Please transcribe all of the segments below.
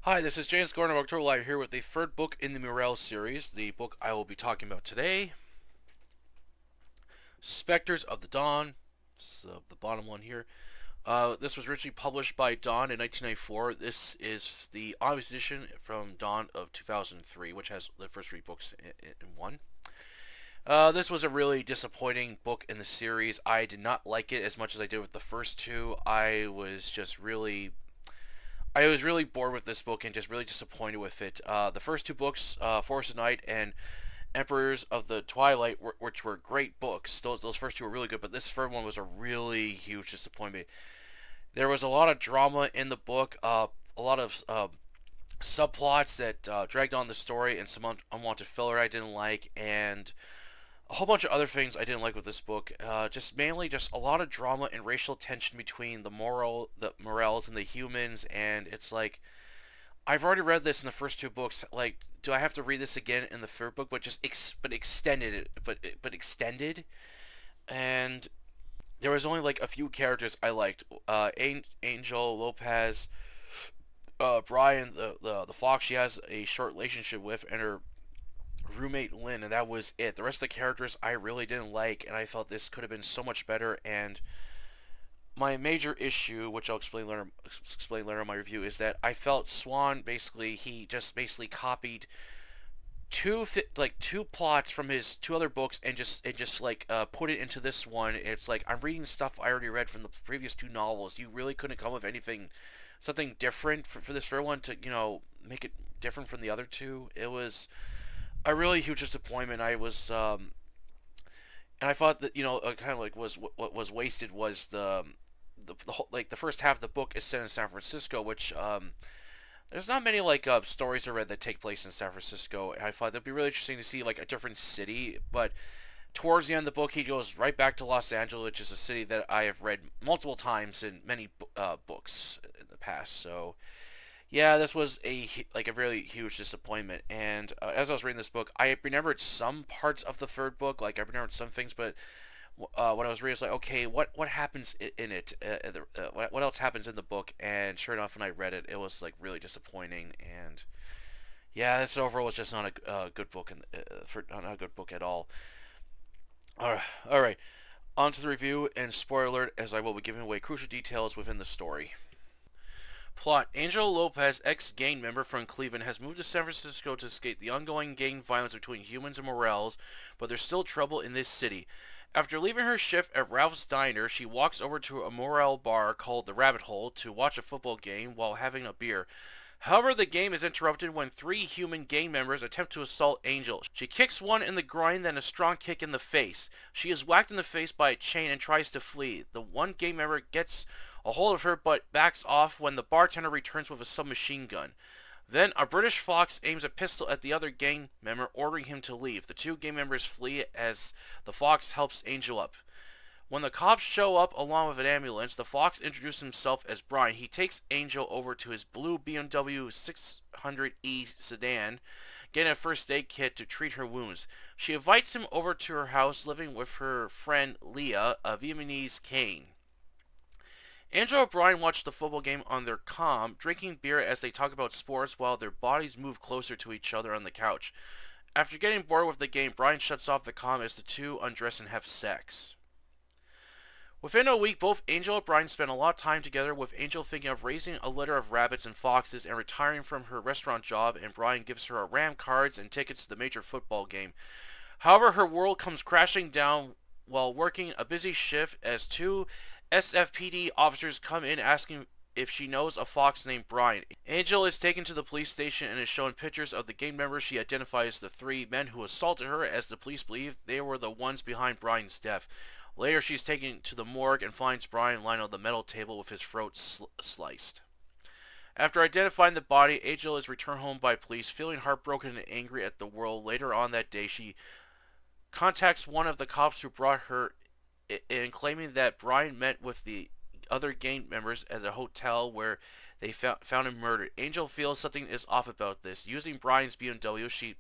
Hi, this is James Gordon of October Live here with the third book in the Moreau series. The book I will be talking about today, Specters of the Dawn. So the bottom one here. This was originally published by Dawn in 1994. This is the August edition from Dawn of 2003, which has the first three books in one. This was a really disappointing book in the series. I did not like it as much as I did with the first two. I was really bored with this book and just really disappointed with it. The first two books, Forest of Night and Emperors of the Twilight, which were great books. Those first two were really good, but this third one was a really huge disappointment. There was a lot of drama in the book, a lot of subplots that dragged on the story, and some unwanted filler I didn't like, and a whole bunch of other things I didn't like with this book. Just mainly just a lot of drama and racial tension between the Morels and the humans, and it's like, I've already read this in the first two books. Like, do I have to read this again in the third book? But just extended, but extended, and there was only like a few characters I liked. Angel Lopez, Brian, the fox she has a short relationship with, and her roommate Lynn, and that was it. The rest of the characters I really didn't like, and I felt this could have been so much better. And my major issue, which I'll explain later in my review, is that I felt Swann he just basically copied two plots from his two other books and just put it into this one. It's like, I'm reading stuff I already read from the previous two novels. You really couldn't come up with something different for this third one to make it different from the other two. It was a really huge disappointment. And I thought that kind of like what was wasted was the whole, like, the first half of the book is set in San Francisco, which there's not many stories I read that take place in San Francisco. I thought that'd be really interesting to see like a different city, but towards the end of the book he goes right back to Los Angeles, which is a city that I have read multiple times in many books in the past. So yeah, this was a really huge disappointment. And as I was reading this book, I remembered some parts of the third book, like I remembered some things, but when I was reading, it's like, okay, what happens in it? What else happens in the book? And sure enough, when I read it, it was like really disappointing. And yeah, this overall was just not a good book, not a good book at all. All right, on to the review and spoiler alert, as I will be giving away crucial details within the story. Plot: Angel Lopez, ex-gang member from Cleveland, has moved to San Francisco to escape the ongoing gang violence between humans and Morels, but there's still trouble in this city. After leaving her shift at Ralph's Diner, she walks over to a Moreau bar called the Rabbit Hole to watch a football game while having a beer. However, the game is interrupted when three human gang members attempt to assault Angel. She kicks one in the groin, then a strong kick in the face. She is whacked in the face by a chain and tries to flee. The one gang member gets a hold of her but backs off when the bartender returns with a submachine gun. Then a British fox aims a pistol at the other gang member, ordering him to leave. The two gang members flee as the fox helps Angel up. When the cops show up along with an ambulance, the fox introduces himself as Brian. He takes Angel over to his blue BMW 600E sedan, getting a first aid kit to treat her wounds. She invites him over to her house, living with her friend Leah, a Vietnamese cane. Angel and Brian watch the football game on their comm, drinking beer as they talk about sports while their bodies move closer to each other on the couch. After getting bored with the game, Brian shuts off the comm as the two undress and have sex. Within a week, both Angel and Brian spend a lot of time together, with Angel thinking of raising a litter of rabbits and foxes and retiring from her restaurant job, and Brian gives her a Ram cards and tickets to the major football game. However, her world comes crashing down while working a busy shift as two SFPD officers come in asking if she knows a fox named Brian. Angel is taken to the police station and is shown pictures of the gang members she identifies the three men who assaulted her, as the police believe they were the ones behind Brian's death. Later, she's taken to the morgue and finds Brian lying on the metal table with his throat sliced. After identifying the body, Angel is returned home by police, feeling heartbroken and angry at the world. Later on that day, she contacts one of the cops who brought her in, claiming that Brian met with the other gang members at a hotel where they found him murdered. Angel feels something is off about this. Using Brian's BMW she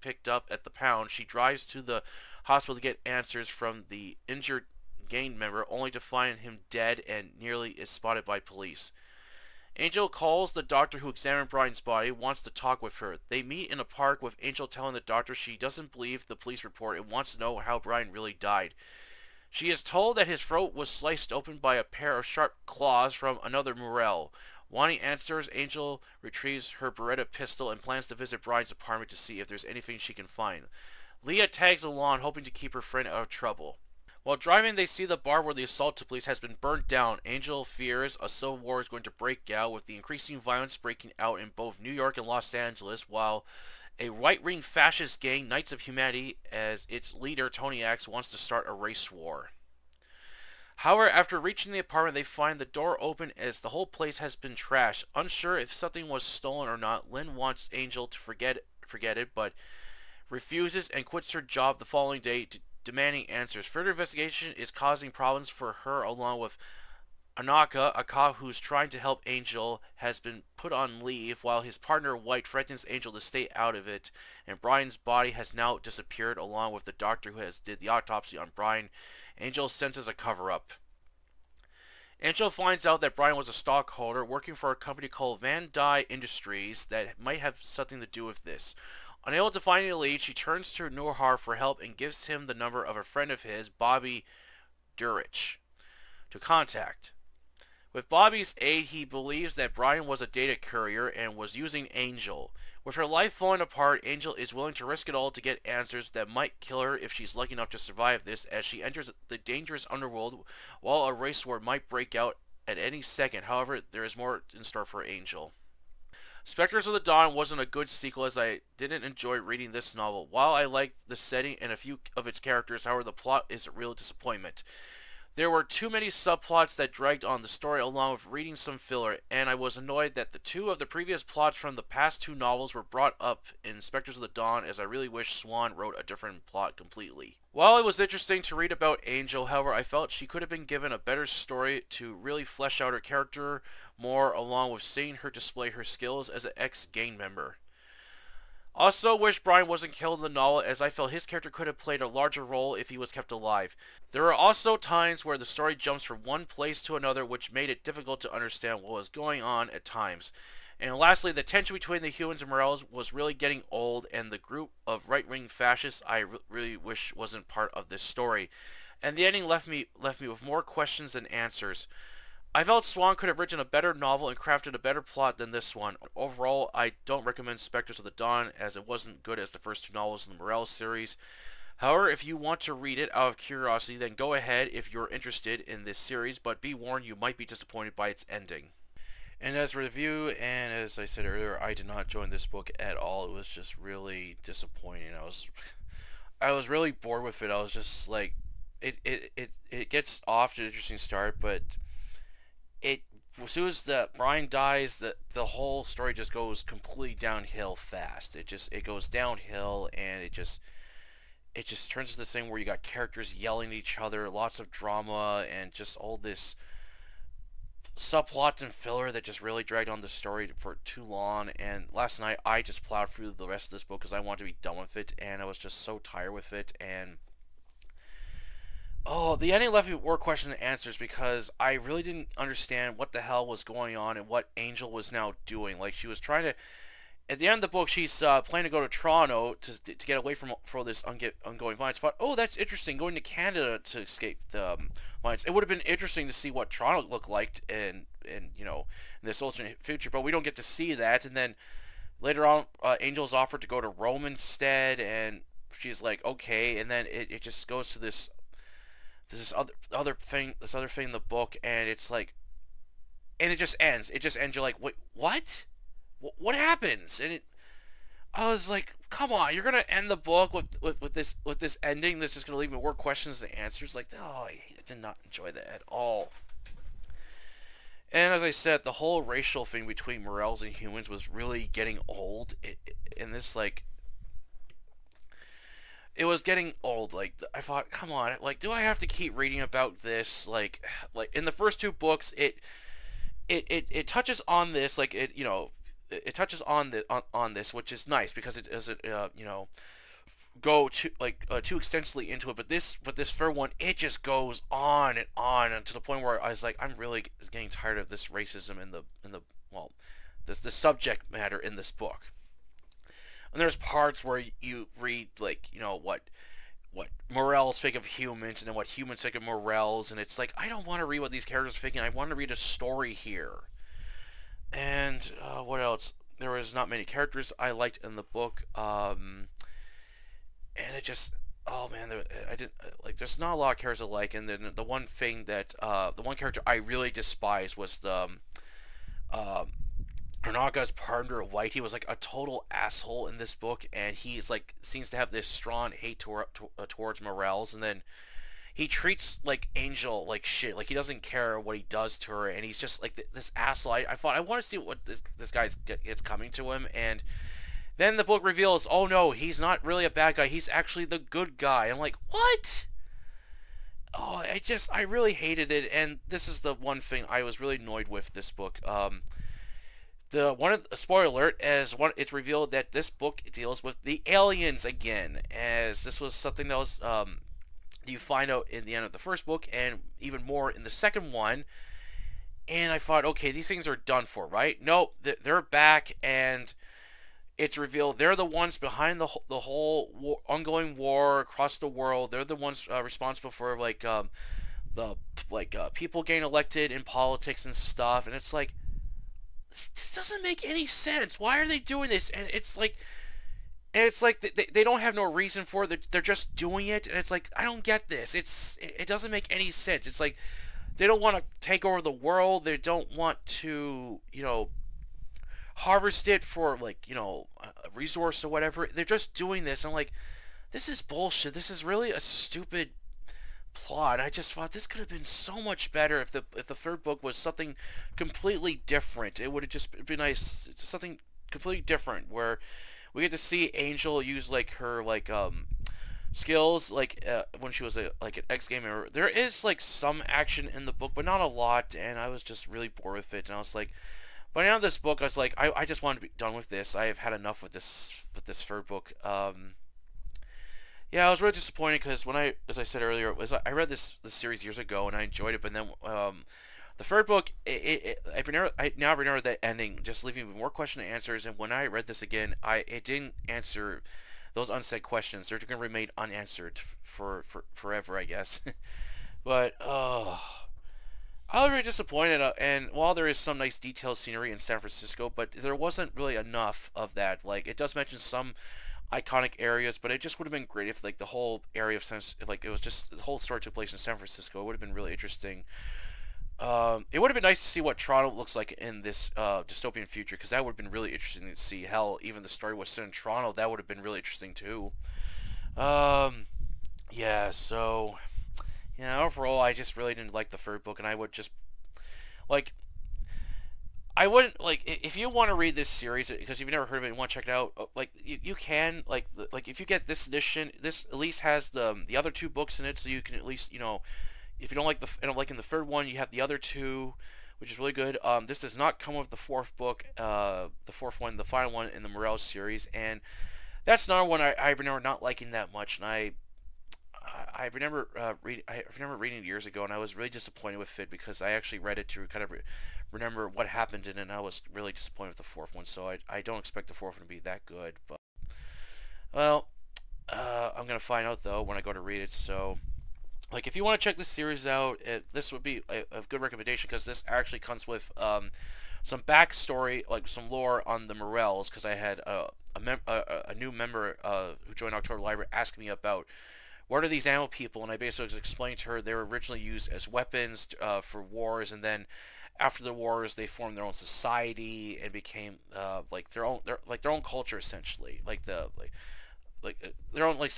picked up at the pound, she drives to the hospital to get answers from the injured gang member, only to find him dead and nearly is spotted by police. Angel calls the doctor who examined Brian's body, wants to talk with her. They meet in a park with Angel telling the doctor she doesn't believe the police report and wants to know how Brian really died. She is told that his throat was sliced open by a pair of sharp claws from another Moreau. Wanting answers, Angel retrieves her Beretta pistol and plans to visit Brian's apartment to see if there's anything she can find. Leah tags along, hoping to keep her friend out of trouble. While driving, they see the bar where the assault took place has been burnt down. Angel fears a civil war is going to break out, with the increasing violence breaking out in both New York and Los Angeles, while a right-wing fascist gang, Knights of Humanity, as its leader, Tony Axe, wants to start a race war. However, after reaching the apartment, they find the door open as the whole place has been trashed. Unsure if something was stolen or not, Lynn wants Angel to forget it, but refuses and quits her job the following day, demanding answers. Further investigation is causing problems for her, along with Anaka, a cop who's trying to help Angel, has been put on leave, while his partner White threatens Angel to stay out of it, and Brian's body has now disappeared, along with the doctor who has did the autopsy on Brian. Angel senses a cover-up. Angel finds out that Brian was a stockholder working for a company called Van Dye Industries that might have something to do with this. Unable to find any lead, she turns to Norhar for help and gives him the number of a friend of his, Bobby Durich, to contact. With Bobby's aid, he believes that Brian was a data courier and was using Angel. With her life falling apart, Angel is willing to risk it all to get answers that might kill her if she's lucky enough to survive this, as she enters the dangerous underworld while a race war might break out at any second. However, there is more in store for Angel. Specters of the Dawn wasn't a good sequel, as I didn't enjoy reading this novel. While I liked the setting and a few of its characters, however, the plot is a real disappointment. There were too many subplots that dragged on the story, along with reading some filler, and I was annoyed that the two of the previous plots from the past two novels were brought up in Specters of the Dawn, as I really wish Swann wrote a different plot completely. While it was interesting to read about Angel, however, I felt she could have been given a better story to really flesh out her character more, along with seeing her display her skills as an ex-gang member. Also wish Brian wasn't killed in the novel, as I felt his character could have played a larger role if he was kept alive. There are also times where the story jumps from one place to another, which made it difficult to understand what was going on at times. And lastly, the tension between the humans and Moreau was really getting old, and the group of right-wing fascists I really wish wasn't part of this story. And the ending left me with more questions than answers. I felt Swann could have written a better novel and crafted a better plot than this one. Overall, I don't recommend Specters of the Dawn, as it wasn't good as the first two novels in the Moreau series. However, if you want to read it out of curiosity, then go ahead if you're interested in this series, but be warned, you might be disappointed by its ending. And as a review, and as I said earlier, I did not enjoy this book at all. It was just really disappointing. I was really bored with it. I was just like, it gets off to an interesting start, but as soon as Brian dies, the whole story just goes completely downhill fast. It goes downhill, and it just turns into this thing where you got characters yelling at each other, lots of drama, and just all this subplots and filler that just really dragged on the story for too long. And last night I just plowed through the rest of this book because I wanted to be done with it, and I was just so tired with it. And oh, the ending left me with more questions than answers, because I really didn't understand what the hell was going on and what Angel was now doing. Like, she was trying to, at the end of the book, she's planning to go to Toronto to get away from this ongoing violence. But oh, that's interesting, going to Canada to escape the violence. It would have been interesting to see what Toronto looked like in this alternate future, but we don't get to see that. And then later on, Angel's offered to go to Rome instead, and she's like, okay. And then it just goes to this other thing in the book, and it's like, and it just ends. You're like, wait, what? What happens? And I was like, come on, you're gonna end the book with this ending that's just gonna leave me more questions than answers? Like, oh, I did not enjoy that at all. And as I said, the whole racial thing between Morels and humans was really getting old. And this, like, it was getting old. Like, I thought, come on, like, do I have to keep reading about this? Like in the first two books, it touches on this, like, it touches on this, which is nice, because it doesn't go too extensively into it. But this third one, it just goes on, and to the point where I was like, I'm really getting tired of this racism in the well, the subject matter in this book. And there's parts where you read, like, what Morels think of humans, and then what humans think of Morels, and it's like, I don't want to read what these characters are thinking. I want to read a story here. And what else? There was not many characters I liked in the book, and it just, oh man, I didn't like. There's not a lot of characters I like, and then the one thing that the one character I really despised was the Ranaga's partner White. He was like a total asshole in this book, and he's like seems to have this strong hate towards Morels, and then he treats like Angel like shit. Like he doesn't care what he does to her, and he's just like this asshole. I thought I want to see what this guy's it's coming to him, and then the book reveals, oh no, he's not really a bad guy. He's actually the good guy. I'm like, what? Oh, I really hated it, and this is the one thing I was really annoyed with this book. Spoiler alert, it's revealed that this book deals with the aliens again, as this was something that was you find out in the end of the first book, and even more in the second one. And I thought, okay, these things are done for, right? No, they're back, and it's revealed they're the ones behind the whole ongoing war across the world. They're the ones responsible for people getting elected in politics and stuff. And it's like, this doesn't make any sense. Why are they doing this? And it's like they don't have no reason for it. They're just doing it, and it's like, I don't get this. It doesn't make any sense. It's like they don't want to take over the world. They don't want to, harvest it for a resource or whatever. They're just doing this. I'm like, this is bullshit. This is really a stupid plot. I just thought this could have been so much better if the third book was something completely different. It would have just been nice, something completely different, where we get to see Angel use her skills when she was an X gamer. There is some action in the book, but not a lot, and I was just really bored with it. And I was like, by the end of this book, I was like, I just want to be done with this. I have had enough with this third book. Yeah, I was really disappointed because as I said earlier, I read this series years ago and I enjoyed it, but then the third book, I now remember that ending, just leaving more question and answers. And when I read this again, it didn't answer those unsaid questions. They're going to remain unanswered for forever, I guess. But I was really disappointed, and while there is some nice detailed scenery in San Francisco, but there wasn't really enough of that. It does mention some iconic areas, but it just would have been great if the whole area of it was just the whole story took place in San Francisco. It would have been really interesting. It would have been nice to see what Toronto looks like in this dystopian future, because that would have been really interesting to see. Hell, even the story was set in Toronto. That would have been really interesting too. Yeah, so overall, I just really didn't like the third book, and I would just I wouldn't if you want to read this series because you've never heard of it and want to check it out. You can if you get this edition, this at least has the other two books in it, so you can at least if you don't like in the third one, you have the other two, which is really good. This does not come with the fourth book, the fourth one, the final one in the Moreau series, and that's another one I remember not liking that much, and I remember reading it years ago, and I was really disappointed with it because I actually read it to kind of remember what happened in it, and I was really disappointed with the fourth one. So I don't expect the fourth one to be that good. But well, I'm gonna find out though when I go to read it. So if you want to check this series out, this would be a good recommendation, because this actually comes with some backstory, some lore on the Morels, because I had a new member who joined October Library asking me about what are these animal people, and I basically explained to her they were originally used as weapons for wars, and then after the wars they formed their own society and became their own culture, essentially, their own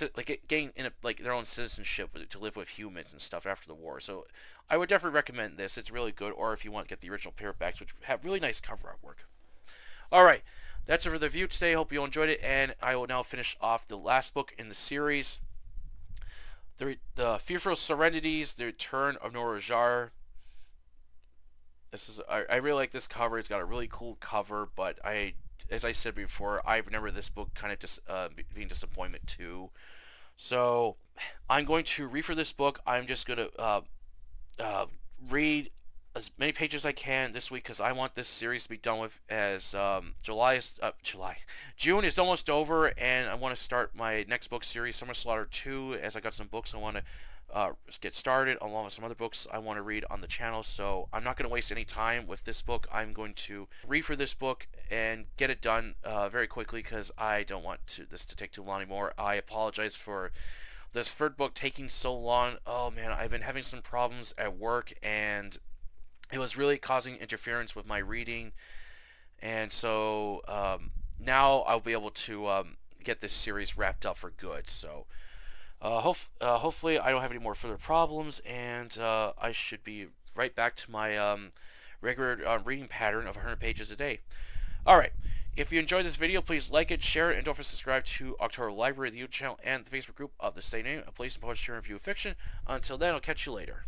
getting in their own citizenship to live with humans and stuff after the war. So I would definitely recommend this. It's really good. Or if you want to get the original paperbacks, which have really nice cover artwork. Alright, that's it for the review today. Hope you enjoyed it, and I will now finish off the last book in the series, the Fearful Serenities, The Return of Norajar. I really like this cover. It's got a really cool cover, but as I said before, I remember this book kind of being disappointment too. So I'm going to read for this book. I'm just going to read as many pages as I can this week because I want this series to be done with as June is almost over, and I want to start my next book series, Summer Slaughter 2, as I got some books I want to get started along with some other books I want to read on the channel. So I'm not going to waste any time with this book. I'm going to read for this book and get it done very quickly because I don't want this to take too long anymore. I apologize for this third book taking so long. Oh man, I've been having some problems at work, and it was really causing interference with my reading. And so now I'll be able to get this series wrapped up for good. So hopefully I don't have any more further problems, and I should be right back to my regular reading pattern of 100 pages a day. Alright, if you enjoyed this video, please like it, share it, and don't forget to subscribe to October Library, the YouTube channel, and the Facebook group of the same name, a place to post your review of fiction. Until then, I'll catch you later.